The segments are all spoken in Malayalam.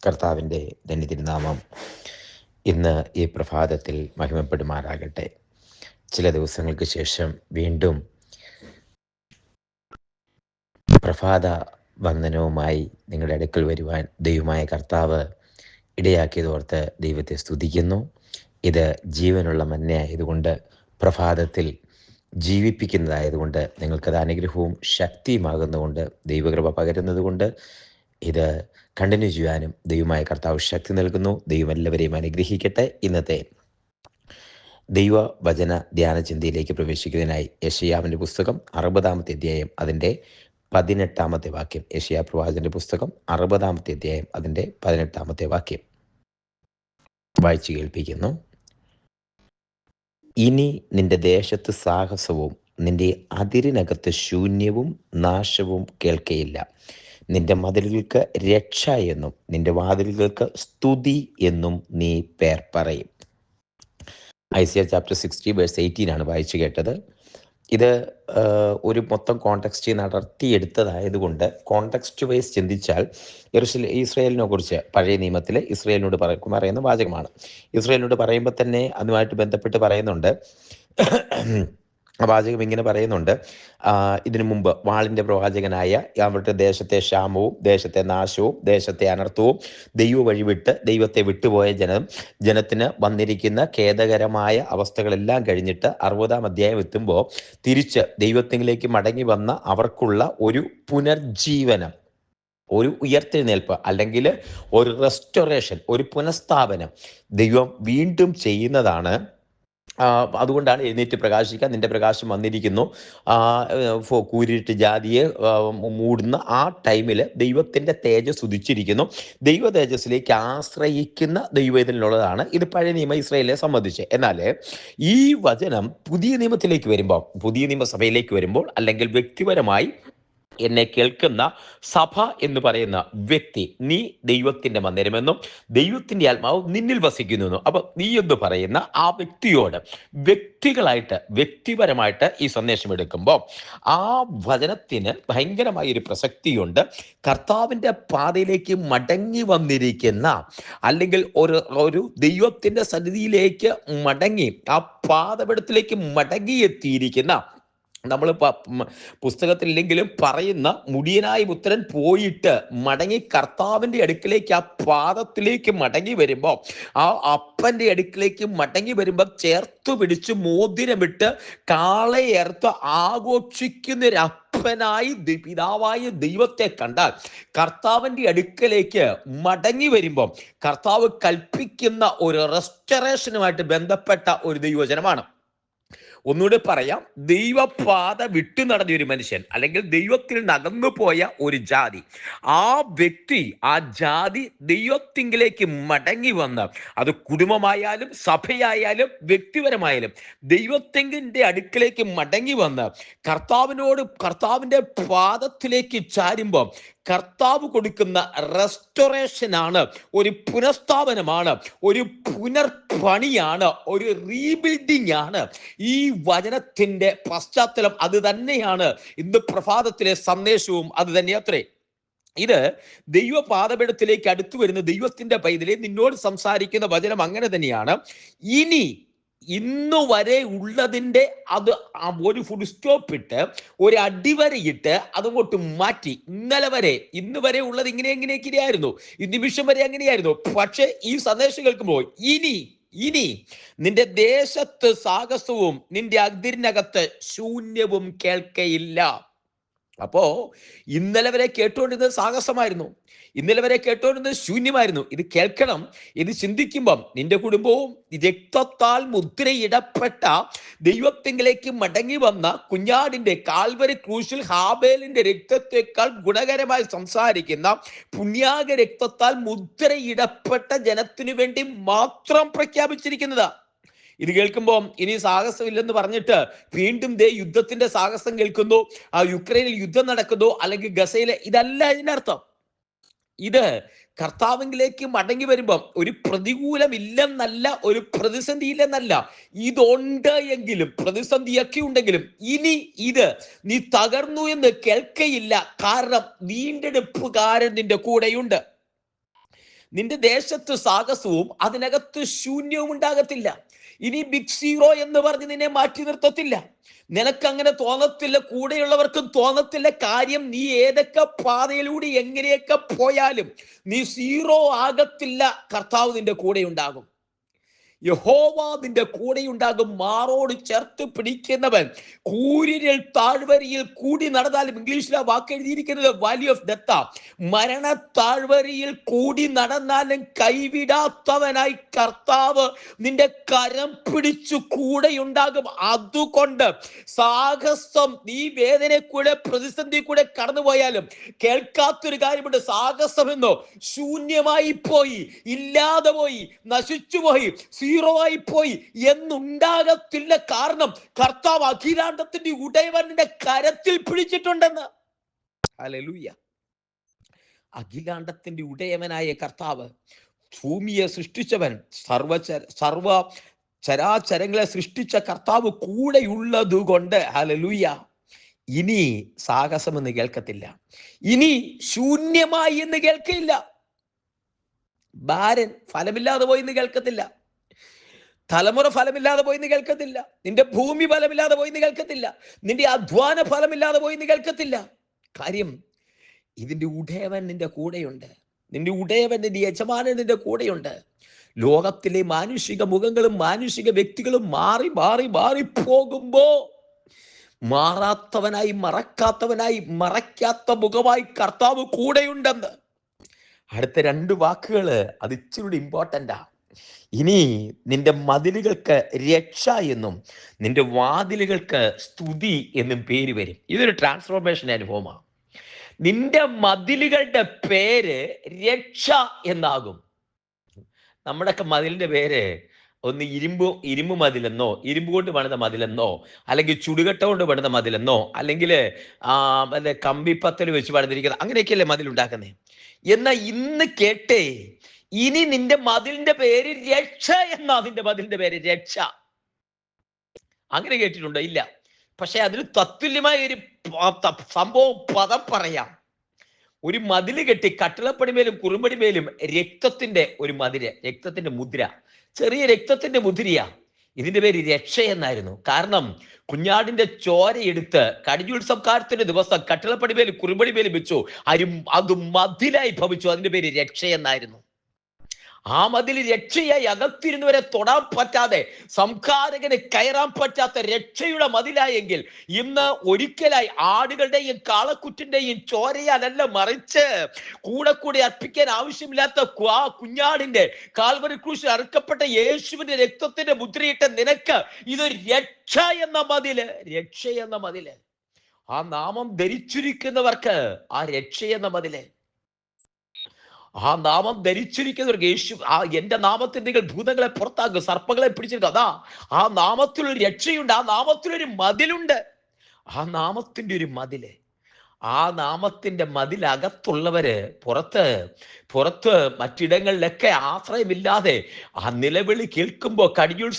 കർത്താവിൻ്റെ ധന്യതിരുനാമം ഇന്ന് ഈ പ്രഭാതത്തിൽ മഹിമപ്പെടുമാറാകട്ടെ. ചില ദിവസങ്ങൾക്ക് ശേഷം വീണ്ടും പ്രഭാത വന്ദനവുമായി നിങ്ങളുടെ അടുക്കൽ വരുവാൻ ദൈവമായ കർത്താവ് ഇടയാക്കിയതോർത്ത് ദൈവത്തെ സ്തുതിക്കുന്നു. ഇത് ജീവനുള്ള മന്നയായതുകൊണ്ട്, പ്രഭാതത്തിൽ ജീവിപ്പിക്കുന്നതായതുകൊണ്ട്, നിങ്ങൾക്കത് അനുഗ്രഹവും ശക്തിയുമാകുന്നതുകൊണ്ട്, ദൈവകൃപ പകരുന്നതുകൊണ്ട് ഇത് കണ്ടിന്യൂ ചെയ്യാനും ദൈവമായ കർത്താവ് ശക്തി നൽകുന്നു. ദൈവം എല്ലാവരെയും അനുഗ്രഹിക്കട്ടെ. ഇന്നത്തെ ദൈവവചന ധ്യാന ചിന്തയിലേക്ക് പ്രവേശിക്കുന്നതിനായി യെശയ്യാവിൻ്റെ പുസ്തകം 60-ാമത്തെ അധ്യായം അതിൻ്റെ 18-ാമത്തെ വാക്യം. യെശയ്യാ പ്രവാചകന്റെ പുസ്തകം 60-ാമത്തെ അധ്യായം അതിൻ്റെ 18-ാമത്തെ വാക്യം വായിച്ചു കേൾപ്പിക്കുന്നു. ഇനി നിന്റെ ദേശത്ത് സാഹസവും നിന്റെ അതിരിനകത്ത് ശൂന്യവും നാശവും കേൾക്കയില്ല. നിന്റെ മതിലുകൾക്ക് രക്ഷ എന്നും നിന്റെ വാതിലുകൾക്ക് സ്തുതി എന്നും നീ പേർ പറയും. ഐസിയ ചാപ്റ്റർ 60 വേഴ്സ് 18 വായിച്ചു കേട്ടത്. ഇത് ഒരു മൊത്തം കോണ്ടെക്സ്റ്റ് നടത്തിയെടുത്തതായതുകൊണ്ട് കോണ്ടെക്സ്റ്റ് വൈസ് ചിന്തിച്ചാൽ ഇസ്രായേലിനെ കുറിച്ച് പഴയ നിയമത്തിൽ ഇസ്രായേലിനോട് പറയുന്ന വാചകമാണ്. ഇസ്രായേലിനോട് പറയുമ്പോൾ തന്നെ അതുമായിട്ട് ബന്ധപ്പെട്ട് പറയുന്നുണ്ട്. വാചകം ഇങ്ങനെ പറയുന്നുണ്ട്: ഇതിനു മുമ്പ് വാളിൻ്റെ പ്രവാചകനായ അവരുടെ ദേശത്തെ ക്ഷാമവും ദേശത്തെ നാശവും ദേശത്തെ അനർത്ഥവും ദൈവ വഴിവിട്ട് ദൈവത്തെ വിട്ടുപോയ ജനത്തിന് വന്നിരിക്കുന്ന ഖേദകരമായ അവസ്ഥകളെല്ലാം കഴിഞ്ഞിട്ട് 60-ാം അധ്യായം എത്തുമ്പോൾ തിരിച്ച് ദൈവത്തിലേക്ക് മടങ്ങി വന്ന അവർക്കുള്ള ഒരു പുനർജീവനം, ഒരു ഉയർത്തെഴുന്നേൽപ്പ്, അല്ലെങ്കിൽ ഒരു റെസ്റ്റോറേഷൻ, ഒരു പുനഃസ്ഥാപനം ദൈവം വീണ്ടും ചെയ്യുന്നതാണ്. അതുകൊണ്ടാണ് എഴുന്നേറ്റ് പ്രകാശിക്കാൻ, നിന്റെ പ്രകാശം വന്നിരിക്കുന്നു, കൂരിട്ട് ജാതിയെ മൂടുന്ന ആ ടൈമിൽ ദൈവത്തിൻ്റെ തേജസ് ഉദിച്ചിരിക്കുന്നു. ദൈവ തേജസ്സിലേക്ക് ആശ്രയിക്കുന്ന ദൈവത്തിനുള്ളതാണ് ഇത് പഴയ നിയമ ഇസ്രായേലിനെ സംബന്ധിച്ച്. എന്നാൽ ഈ വചനം പുതിയ നിയമത്തിലേക്ക് വരുമ്പോൾ, പുതിയ നിയമസഭയിലേക്ക് വരുമ്പോൾ, അല്ലെങ്കിൽ വ്യക്തിപരമായി എന്നെ കേൾക്കുന്ന സഭ എന്ന് പറയുന്ന വ്യക്തി, നീ ദൈവത്തിൻ്റെ മന്ദിരമെന്നും ദൈവത്തിൻ്റെ ആത്മാവ് നിന്നിൽ വസിക്കുന്നുവെന്നും, അപ്പം നീ എന്ന് പറയുന്ന ആ വ്യക്തിയോട് വ്യക്തികളായിട്ട് വ്യക്തിപരമായിട്ട് ഈ സന്ദേശം എടുക്കുമ്പോൾ ആ വചനത്തിന് ഭയങ്കരമായ ഒരു പ്രസക്തിയുണ്ട്. കർത്താവിൻ്റെ പാതയിലേക്ക് മടങ്ങി വന്നിരിക്കുന്ന, അല്ലെങ്കിൽ ഒരു ദൈവത്തിൻ്റെ സന്നിധിയിലേക്ക് മടങ്ങി ആ പാതപീഠത്തിലേക്ക് മടങ്ങിയെത്തിയിരിക്കുന്ന, നമ്മൾ പുസ്തകത്തിലെങ്കിലും പറയുന്ന മുടിയനായ പുത്രൻ പോയിട്ട് മടങ്ങി കർത്താവിൻ്റെ അടുക്കിലേക്ക്, ആ പാദത്തിലേക്ക് മടങ്ങി വരുമ്പോൾ, ആ അപ്പൻ്റെ അടുക്കിലേക്ക് മടങ്ങി വരുമ്പോൾ ചേർത്ത് പിടിച്ച് മോതിരമിട്ട് കാളയേർത്ത് ആഘോഷിക്കുന്ന അപ്പനായി പിതാവായ ദൈവത്തെ കണ്ടാൽ കർത്താവിൻ്റെ അടുക്കലേക്ക് മടങ്ങി വരുമ്പോൾ കർത്താവ് കൽപ്പിക്കുന്ന ഒരു റെസ്റ്റോറേഷനുമായിട്ട് ബന്ധപ്പെട്ട ഒരു ദൈവവചനമാണ്. ഒന്നുകൂടെ പറയാം, ദൈവപാത വിട്ടു നടന്ന ഒരു മനുഷ്യൻ, അല്ലെങ്കിൽ ദൈവത്തിൽ നകന്നു പോയ ഒരു ജാതി, ആ വ്യക്തി, ആ ജാതി ദൈവത്തിങ്കിലേക്ക് മടങ്ങി വന്ന്, അത് കുടുംബമായാലും സഭയായാലും വ്യക്തിപരമായാലും ദൈവത്തിൻ്റെ അടുക്കിലേക്ക് മടങ്ങി വന്ന് കർത്താവിൻ്റെ പാദത്തിലേക്ക് ചാരുമ്പോൾ കർത്താവ് കൊടുക്കുന്ന റെസ്റ്റോറേഷനാണ്, ഒരു പുനഃസ്ഥാപനമാണ്, ഒരു പുനർപണിയാണ്, ഒരു റീബിൽഡിംഗ് ആണ്. ഈ വചനത്തിന്റെ പശ്ചാത്തലം അത് തന്നെയാണ്. ഇന്ന് പ്രഭാതത്തിലെ സന്ദേശവും അത് തന്നെയത്രേ. ഇത് ദൈവപാദപീഠത്തിലേക്ക് അടുത്തു വരുന്ന ദൈവത്തിന്റെ പൈതലെ നിന്നോട് സംസാരിക്കുന്ന വചനം അങ്ങനെ തന്നെയാണ്. ഇന്നു വരെ ഉള്ളതിൻ്റെ അത് ഒരു ഫുൾ സ്റ്റോപ്പ് ഇട്ട്, ഒരു അടിവരയിട്ട് അതങ്ങോട്ട് മാറ്റി. ഇന്ന് വരെ ഉള്ളത് എങ്ങനെയായിരുന്നു, ഈ നിമിഷം വരെ അങ്ങനെയായിരുന്നു. പക്ഷെ ഈ സന്ദേശം കേൾക്കുമ്പോൾ ഇനി നിന്റെ ദേശത്ത് സാഹസവും നിന്റെ അതിരിനകത്ത് ശൂന്യവും കേൾക്കയില്ല. അപ്പോ ഇന്നലെ വരെ കേട്ടുകൊണ്ടിരുന്നത് സാഹസമായിരുന്നു, ഇന്നലെ വരെ കേട്ടുകൊണ്ടിരുന്നത് ശൂന്യമായിരുന്നു. ഇത് കേൾക്കണം, ഇത് ചിന്തിക്കുമ്പം നിന്റെ കുടുംബവും രക്തത്താൽ മുദ്രയിടപ്പെട്ട ദൈവത്തിങ്കിലേക്ക് മടങ്ങി വന്ന കുഞ്ഞാടിന്റെ കാൽവരി ക്രൂശിൽ ഹാബേലിന്റെ രക്തത്തെക്കാൾ ഗുണകരമായി സംസാരിക്കുന്ന പുണ്യാക രക്തത്താൽ മുദ്രയിടപ്പെട്ട ജനത്തിനു വേണ്ടി മാത്രം പ്രഖ്യാപിച്ചിരിക്കുന്നതാ. ഇത് കേൾക്കുമ്പോൾ ഇനി സാഹസമില്ലെന്ന് പറഞ്ഞിട്ട് വീണ്ടും യുദ്ധത്തിന്റെ സാഹസം കേൾക്കുന്നു, ആ യുക്രൈനിൽ യുദ്ധം നടക്കുന്നു, അല്ലെങ്കിൽ ഗസയിലെ, ഇതല്ല ഇതിനർത്ഥം. ഇത് കർത്താവിലേക്ക് മടങ്ങി വരുമ്പം ഒരു പ്രതികൂലമില്ലെന്നല്ല, ഒരു പ്രതിസന്ധി ഇല്ലെന്നല്ല, ഇതുണ്ട് എങ്കിലും, പ്രതിസന്ധിയൊക്കെ ഉണ്ടെങ്കിലും ഇനി ഇത് നീ തകർന്നു എന്ന് കേൾക്കയില്ല. കാരണം വീണ്ടെടുപ്പുകാരൻ നിന്റെ കൂടെയുണ്ട്. നിന്റെ ദേശത്ത് സാഹസവും അതിനകത്ത് ശൂന്യവും ഉണ്ടാകത്തില്ല. ഇനി ബിഗ് സീറോ എന്ന് പറഞ്ഞ് നിന്നെ മാറ്റി നിർത്തത്തില്ല. നിനക്കങ്ങനെ തോന്നത്തില്ല, കൂടെയുള്ളവർക്കും തോന്നത്തില്ല. കാര്യം നീ ഏതൊക്കെ പാതയിലൂടെ എങ്ങനെയൊക്കെ പോയാലും നീ സീറോ ആകത്തില്ല. കർത്താവ് നിന്റെ കൂടെ ഉണ്ടാകും. യഹോവ നിന്റെ കൂടെയുണ്ടാകും. മാറോട് ചേർത്ത് പിടിക്കുന്നവൻ കൂരിരുൾ താഴ്വരയിൽ കൂടി നടന്നാലും, ഇംഗ്ലീഷിലെ വാക്ക് എഴുതിയിരിക്കുന്നത് വാലി ഓഫ് ഡെത്ത്, മരണ താഴ്വരയിൽ കൂടി നടന്നാലും കൈവിടാത്തവനായി കർത്താവ് നിന്റെ കരം പിടിച്ചു കൂടെയുണ്ടാകും. അതുകൊണ്ട് സാഹസം, നീ വേദന കൂടെ പ്രതിസന്ധി കൂടെ കടന്നുപോയാലും കേൾക്കാത്തൊരു കാര്യമുണ്ട്. സാഹസമെന്നോ ശൂന്യമായി പോയി, ഇല്ലാതെ പോയി, നശിച്ചുപോയി, സീറോ ആയി പോയി എന്നുണ്ടാകത്തില്ല. കാരണം കർത്താവ് അഖിലാണ്ടത്തിന്റെ ഉടയവന്റെ കരത്തിൽ പിടിച്ചിട്ടുണ്ടെന്ന്. ഹല്ലേലൂയ. അഖിലാണ്ടത്തിന്റെ ഉടയവനായ കർത്താവ്, ഭൂമിയെ സൃഷ്ടിച്ചവൻ, സർവ ചരാചരങ്ങളെ സൃഷ്ടിച്ച കർത്താവ് കൂടെയുള്ളത് കൊണ്ട് ഹല്ലേലൂയ, ഇനി സാഹസമെന്ന് കേൾക്കത്തില്ല, ഇനി ശൂന്യമായി എന്ന് കേൾക്കില്ല. ഭാരൻ ഫലമില്ലാതെ പോയി എന്ന് കേൾക്കത്തില്ല. തലമുറ ഫലമില്ലാതെ പോയിന്ന് കേൾക്കത്തില്ല. നിന്റെ ഭൂമി ഫലമില്ലാതെ പോയിന്ന് കേൾക്കത്തില്ല. നിന്റെ അധ്വാന ഫലമില്ലാതെ പോയിന്ന് കേൾക്കത്തില്ല. കാര്യം ഇതിന്റെ ഉടയവൻ നിന്റെ കൂടെയുണ്ട്. നിന്റെ ഉടയവൻ, നിന്റെ യജമാനൻ നിന്റെ കൂടെയുണ്ട്. ലോകത്തിലെ മാനുഷിക മുഖങ്ങളും മാനുഷിക വ്യക്തികളും മാറി മാറി മാറി പോകുമ്പോ മാറാത്തവനായി, മറക്കാത്തവനായി, മറയ്ക്കാത്ത മുഖമായി കർത്താവ് കൂടെയുണ്ടെന്ന്. അടുത്ത രണ്ട് വാക്കുകൾ അത് ഇച്ചിരി ഇമ്പോർട്ടൻ്റാ. ഇനി നിന്റെ മതിലുകൾക്ക് രക്ഷ എന്നും നിന്റെ വാതിലുകൾക്ക് സ്തുതി എന്നും പേര് വരും. ഇതൊരു ട്രാൻസ്ഫോർമേഷൻ അനുഭവമാണ്. നിന്റെ മതിലുകളുടെ പേര് രക്ഷ എന്നാകും. നമ്മുടെയൊക്കെ മതിലിന്റെ പേര് ഒന്ന് ഇരുമ്പ് മതിലെന്നോ, ഇരുമ്പ് കൊണ്ട് പണിത മതിലെന്നോ, അല്ലെങ്കിൽ ചുടുകട്ട കൊണ്ട് പണിത മതിലെന്നോ, അല്ലെങ്കിൽ കമ്പിപ്പത്തൽ വെച്ച് പണിതിരിക്കുന്നത്, അങ്ങനെയൊക്കെയല്ലേ മതിലുണ്ടാക്കുന്നത്. എന്നാൽ ഇന്ന് കേട്ടേ, ഇനി നിന്റെ മതിലിന്റെ പേര് രക്ഷ എന്നാ. നിന്റെ മതിലിന്റെ പേര് രക്ഷ. അങ്ങനെ കേട്ടിട്ടുണ്ടോ? ഇല്ല. പക്ഷെ അതിന് തത്തുല്യമായ ഒരു സംഭവം, പദം പറയാം. ഒരു മതില് കെട്ടി കട്ടിളപ്പടിമേലും കുറുമ്പടിമേലും രക്തത്തിന്റെ ഒരു മതില്, രക്തത്തിന്റെ മുദ്ര, ചെറിയ രക്തത്തിന്റെ മുദ്രയാ. ഇതിന്റെ പേര് രക്ഷ എന്നായിരുന്നു. കാരണം കുഞ്ഞാടിന്റെ ചോരയെടുത്ത് കടിഞ്ഞുത്സവക്കാരത്തിന്റെ ദിവസം കട്ടിളപ്പടിമേലും കുറുമ്പടിമേലും വെച്ചു. അത് മതിലായി ഭവിച്ചു. അതിന്റെ പേര് രക്ഷ എന്നായിരുന്നു. ആ മതിൽ രക്ഷയായി അകത്തിരുന്നവരെ തൊടാൻ പറ്റാതെ, സംഹാരകന് കയറാൻ പറ്റാത്ത രക്ഷയുടെ മതിലായെങ്കിൽ, ഇന്ന് ഒരിക്കലായി ആടുകളുടെയും കാളക്കുറ്റിന്റെയും ചോരയാലല്ല, മറിച്ച് കൂടെ അർപ്പിക്കാൻ ആവശ്യമില്ലാത്ത ആ കുഞ്ഞാടിന്റെ കാൽവരി ക്രൂശിൽ അറുക്കപ്പെട്ട യേശുവിന്റെ രക്തത്തിന്റെ മുദ്രയിട്ട നിനക്ക് ഇതൊരു രക്ഷ എന്ന മതില്. രക്ഷ എന്ന മതില്. ആ നാമം ധരിച്ചിരിക്കുന്നവർക്ക് ആ രക്ഷ എന്ന മതില്. ആ നാമം ധരിച്ചിരിക്കുന്നവർക്ക് യേശു, എന്റെ നാമത്തിൽ നിങ്ങൾ ഭൂതങ്ങളെ പുറത്താക്കും, സർപ്പങ്ങളെ പിടിച്ചെടുക്കും. അതാ ആ നാമത്തിലൊരു രക്ഷയുണ്ട്. ആ നാമത്തിലൊരു മതിലുണ്ട്. ആ നാമത്തിന്റെ ഒരു മതില്. ആ നാമത്തിന്റെ മതിലകത്തുള്ളവര് പുറത്ത് മറ്റിടങ്ങളിലൊക്കെ ആശ്രയമില്ലാതെ ആ നിലവിളി കേൾക്കുമ്പോ, കടിഞ്ഞൂൽ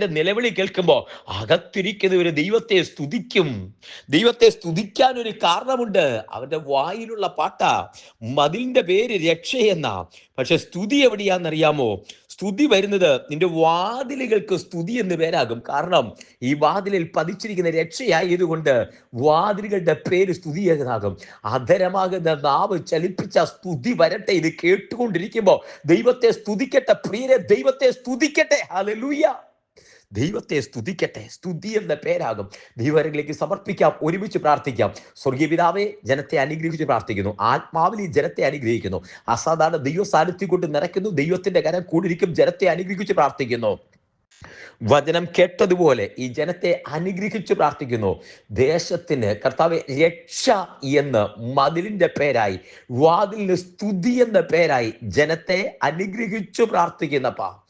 നിലവിളി കേൾക്കുമ്പോ അകത്തിരിക്കുന്നവര് ദൈവത്തെ സ്തുതിക്കും. ദൈവത്തെ സ്തുതിക്കാൻ ഒരു കാരണമുണ്ട്. അവന്റെ വായിലുള്ള പാട്ടാ. മതിലിന്റെ പേര് രക്ഷയെന്നാ. പക്ഷെ സ്തുതി എവിടെയാന്നറിയാമോ? സ്തുതി വരുന്നത് നിന്റെ വാതിലുകൾക്ക് സ്തുതി എന്ന് പേരാകും. കാരണം ഈ വാതിലിൽ പതിച്ചിരിക്കുന്ന രക്ഷയായതുകൊണ്ട് വാതിലുകളുടെ പേര് സ്തുതിയാകും. അധരമാകുന്ന നാവ് ചലിപ്പിച്ച സ്തുതി വരട്ടെ. ഇത് കേട്ടുകൊണ്ടിരിക്കുമ്പോ ദൈവത്തെ സ്തുതിക്കട്ടെ പ്രിയരെ, ദൈവത്തെ സ്തുതിക്കട്ടെ. ഹല്ലേലൂയ. ദൈവത്തെ സ്തുതിക്കട്ടെ. സ്തുതി എന്ന പേരാകും. ദൈവങ്ങളിലേക്ക് സമർപ്പിക്കാം, ഒരുമിച്ച് പ്രാർത്ഥിക്കാം. സ്വർഗീയ പിതാവേ, ജനത്തെ അനുഗ്രഹിച്ച് പ്രാർത്ഥിക്കുന്നു. ആത്മാവിൽ ഈ ജനത്തെ അനുഗ്രഹിക്കുന്നു. അസാധാരണ ദൈവ സാന്നിധ്യം കൊണ്ട് നിറയ്ക്കുന്നു. ദൈവത്തിന്റെ കരം കൂടിയിരിക്കും. ജനത്തെ അനുഗ്രഹിച്ച് പ്രാർത്ഥിക്കുന്നു. വചനം കേട്ടതുപോലെ ഈ ജനത്തെ അനുഗ്രഹിച്ച് പ്രാർത്ഥിക്കുന്നു. ദേശത്തിന് കർത്താവെ രക്ഷ എന്ന് മതിലിന്റെ പേരായി, വാതിലിന് സ്തുതി എന്ന പേരായി ജനത്തെ അനുഗ്രഹിച്ചു പ്രാർത്ഥിക്കുന്നപ്പാ.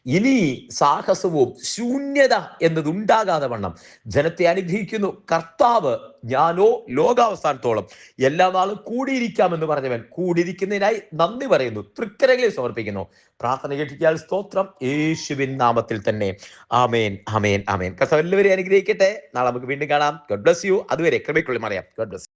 ഇനി സാഹസവും ശൂന്യത എന്നതുണ്ടാകാതെ വണ്ണം ജനത്തെ അനുഗ്രഹിക്കുന്നു. കർത്താവ്, ഞാനോ ലോകാവസാനത്തോളം എല്ലാ നാളും കൂടിയിരിക്കാമെന്ന് പറഞ്ഞവൻ കൂടിയിരിക്കുന്നതിനായി നന്ദി പറയുന്നു. തൃക്കരങ്ങളിൽ സമർപ്പിക്കുന്നു. പ്രാർത്ഥന കേട്ടിരിക്കാൻ സ്തോത്രം, യേശുവിൻ നാമത്തിൽ തന്നെ. ആമേൻ, ആമേൻ, ആമേൻ. കർത്താവ് എല്ലാവരെയും അനുഗ്രഹിക്കട്ടെ. നാളെ നമുക്ക് വീണ്ടും കാണാം. God bless you. അതുവരെ കൃപയ്ക്കുള്ളിൽ മറിയാം. God bless.